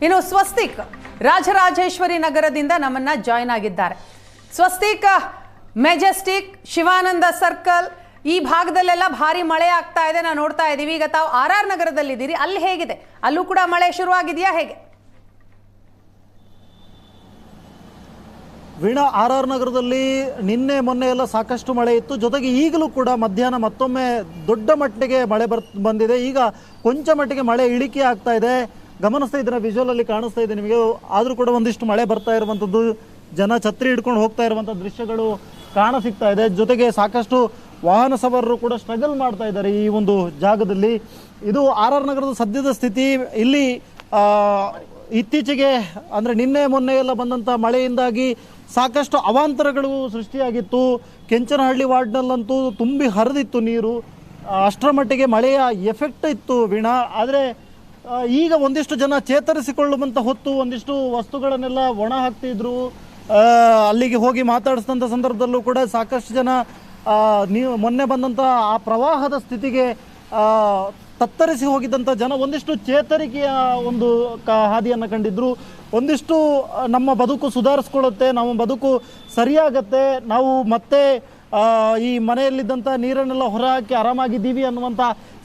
ಇನ್ನು ಸ್ವಸ್ತಿಕ್ ರಾಜರಾಜೇಶ್ವರಿ ನಗರದಿಂದ ನಮ್ಮನ್ನ ಜಾಯ್ನ್ ಆಗಿದ್ದಾರೆ. ಸ್ವಸ್ತಿಕ್, ಮೆಜೆಸ್ಟಿಕ್, ಶಿವಾನಂದ ಸರ್ಕಲ್ ಈ ಭಾಗದಲ್ಲೆಲ್ಲ ಭಾರಿ ಮಳೆ ಆಗ್ತಾ ಇದೆ, ನಾವು ನೋಡ್ತಾ ಇದ್ದೀವಿ. ಈಗ ತಾವು RR ನಗರದಲ್ಲಿದ್ದೀರಿ, ಅಲ್ಲಿ ಹೇಗಿದೆ? ಅಲ್ಲೂ ಕೂಡ ಮಳೆ ಶುರುವಾಗಿದೆಯಾ ಹೇಗೆ? ವೀಣಾ, RR ನಗರದಲ್ಲಿ ನಿನ್ನೆ ಮೊನ್ನೆ ಎಲ್ಲ ಸಾಕಷ್ಟು ಮಳೆ ಇತ್ತು. ಜೊತೆಗೆ ಈಗಲೂ ಕೂಡ ಮಧ್ಯಾಹ್ನ ಮತ್ತೊಮ್ಮೆ ದೊಡ್ಡ ಮಟ್ಟಿಗೆ ಮಳೆ ಬಂದಿದೆ. ಈಗ ಕೊಂಚ ಮಟ್ಟಿಗೆ ಮಳೆ ಇಳಿಕೆ ಆಗ್ತಾ ಇದೆ. ಗಮನಿಸ್ತಾ ಇದ್ರೆ ವಿಜುವಲ್ ಅಲ್ಲಿ ಕಾಣಿಸ್ತಾ ಇದೆ ನಿಮಗೆ. ಆದರೂ ಕೂಡ ಒಂದಿಷ್ಟು ಮಳೆ ಬರ್ತಾ ಇರುವಂಥದ್ದು, ಜನ ಛತ್ರಿ ಹಿಡ್ಕೊಂಡು ಹೋಗ್ತಾ ಇರುವಂಥ ದೃಶ್ಯಗಳು ಕಾಣ ಸಿಗ್ತಾ ಇದೆ. ಜೊತೆಗೆ ಸಾಕಷ್ಟು ವಾಹನ ಸವಾರರು ಕೂಡ ಸ್ಟ್ರಗಲ್ ಮಾಡ್ತಾ ಇದ್ದಾರೆ ಈ ಒಂದು ಜಾಗದಲ್ಲಿ. ಇದು RR ನಗರದ ಸದ್ಯದ ಸ್ಥಿತಿ. ಇಲ್ಲಿ ಇತ್ತೀಚೆಗೆ ಅಂದರೆ ನಿನ್ನೆ ಮೊನ್ನೆ ಎಲ್ಲ ಬಂದಂಥ ಮಳೆಯಿಂದಾಗಿ ಸಾಕಷ್ಟು ಅವಾಂತರಗಳು ಸೃಷ್ಟಿಯಾಗಿತ್ತು. ಕೆಂಚನಹಳ್ಳಿ ವಾರ್ಡ್ನಲ್ಲಂತೂ ತುಂಬಿ ಹರಿದಿತ್ತು ನೀರು. ಅಷ್ಟರ ಮಟ್ಟಿಗೆ ಮಳೆಯ ಎಫೆಕ್ಟ್ ಇತ್ತು ವೀಣಾ. ಆದರೆ ಈಗ ಒಂದಿಷ್ಟು ಜನ ಚೇತರಿಸಿಕೊಳ್ಳುವಂಥ ಹೊತ್ತು ಒಂದಿಷ್ಟು ವಸ್ತುಗಳನ್ನೆಲ್ಲ ಒಣ ಹಾಕ್ತಿದ್ರು. ಅಲ್ಲಿಗೆ ಹೋಗಿ ಮಾತಾಡಿಸಿದಂಥ ಸಂದರ್ಭದಲ್ಲೂ ಕೂಡ ಸಾಕಷ್ಟು ಜನ ನೀವು ಮೊನ್ನೆ ಬಂದಂಥ ಆ ಪ್ರವಾಹದ ಸ್ಥಿತಿಗೆ ತತ್ತರಿಸಿ ಹೋಗಿದ್ದಂಥ ಜನ ಒಂದಿಷ್ಟು ಚೇತರಿಕೆಯ ಒಂದು ಹಾದಿಯನ್ನು ಕಂಡಿದ್ರು. ಒಂದಿಷ್ಟು ನಮ್ಮ ಬದುಕು ಸುಧಾರಿಸ್ಕೊಳ್ಳುತ್ತೆ, ನಮ್ಮ ಬದುಕು ಸರಿಯಾಗತ್ತೆ, ನಾವು ಮತ್ತೆ ಈ ಮನೆಯಲ್ಲಿದ್ದಂಥ ನೀರನ್ನೆಲ್ಲ ಹೊರಹಾಕಿ ಆರಾಮಾಗಿದ್ದೀವಿ ಅನ್ನುವಂಥ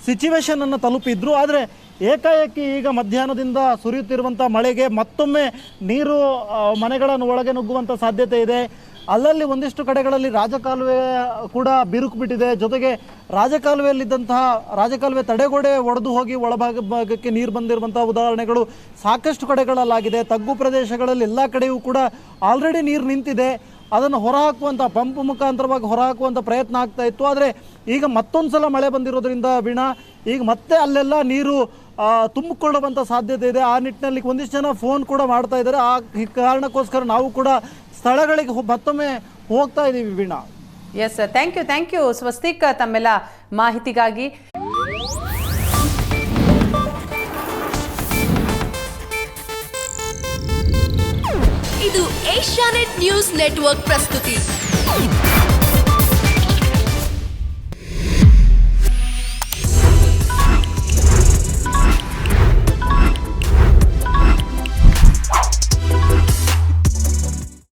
ಸಿಚುವೇಶನನ್ನು ತಲುಪಿದ್ರು. ಆದರೆ ಏಕಾಏಕಿ ಈಗ ಮಧ್ಯಾಹ್ನದಿಂದ ಸುರಿಯುತ್ತಿರುವಂಥ ಮಳೆಗೆ ಮತ್ತೊಮ್ಮೆ ನೀರು ಮನೆಗಳನ್ನು ಒಳಗೆ ನುಗ್ಗುವಂಥ ಸಾಧ್ಯತೆ ಇದೆ. ಅಲ್ಲಲ್ಲಿ ಒಂದಿಷ್ಟು ಕಡೆಗಳಲ್ಲಿ ರಾಜಕಾಲುವೆ ಕೂಡ ಬಿರುಕು ಬಿಟ್ಟಿದೆ. ಜೊತೆಗೆ ರಾಜಕಾಲುವೆ ತಡೆಗೋಡೆ ಒಡೆದು ಹೋಗಿ ಒಳಭಾಗಕ್ಕೆ ನೀರು ಬಂದಿರುವಂಥ ಉದಾಹರಣೆಗಳು ಸಾಕಷ್ಟು ಕಡೆಗಳಲ್ಲಾಗಿದೆ. ತಗ್ಗು ಪ್ರದೇಶಗಳಲ್ಲಿ ಎಲ್ಲ ಕಡೆಯೂ ಕೂಡ ಆಲ್ರೆಡಿ ನೀರು ನಿಂತಿದೆ. ಅದನ್ನು ಹೊರಹಾಕುವಂಥ ಪಂಪ್ ಮುಖಾಂತರವಾಗಿ ಹೊರಹಾಕುವಂಥ ಪ್ರಯತ್ನ ಆಗ್ತಾ ಇತ್ತು. ಆದರೆ ಈಗ ಮತ್ತೊಂದು ಸಲ ಮಳೆ ಬಂದಿರೋದ್ರಿಂದ ವೀಣಾ, ಈಗ ಮತ್ತೆ ಅಲ್ಲೆಲ್ಲ ನೀರು ತುಂಬಿಕೊಳ್ಳುವಂಥ ಸಾಧ್ಯತೆ ಇದೆ. ಆ ನಿಟ್ಟಿನಲ್ಲಿ ಒಂದಿಷ್ಟು ಜನ ಫೋನ್ ಕೂಡ ಮಾಡ್ತಾ ಇದ್ದಾರೆ. ಆ ಕಾರಣಕ್ಕೋಸ್ಕರ ನಾವು ಕೂಡ ಸ್ಥಳಗಳಿಗೆ ಮತ್ತೊಮ್ಮೆ ಹೋಗ್ತಾ ಇದ್ದೀವಿ Veena. Yes sir, thank you Swastik ತಮ್ಮೆಲ್ಲ ಮಾಹಿತಿಗಾಗಿ. ಇದು ಏಷ್ಯಾನೆಟ್ ನ್ಯೂಸ್ ನೆಟ್ವರ್ಕ್ ಪ್ರಸ್ತುತಿ.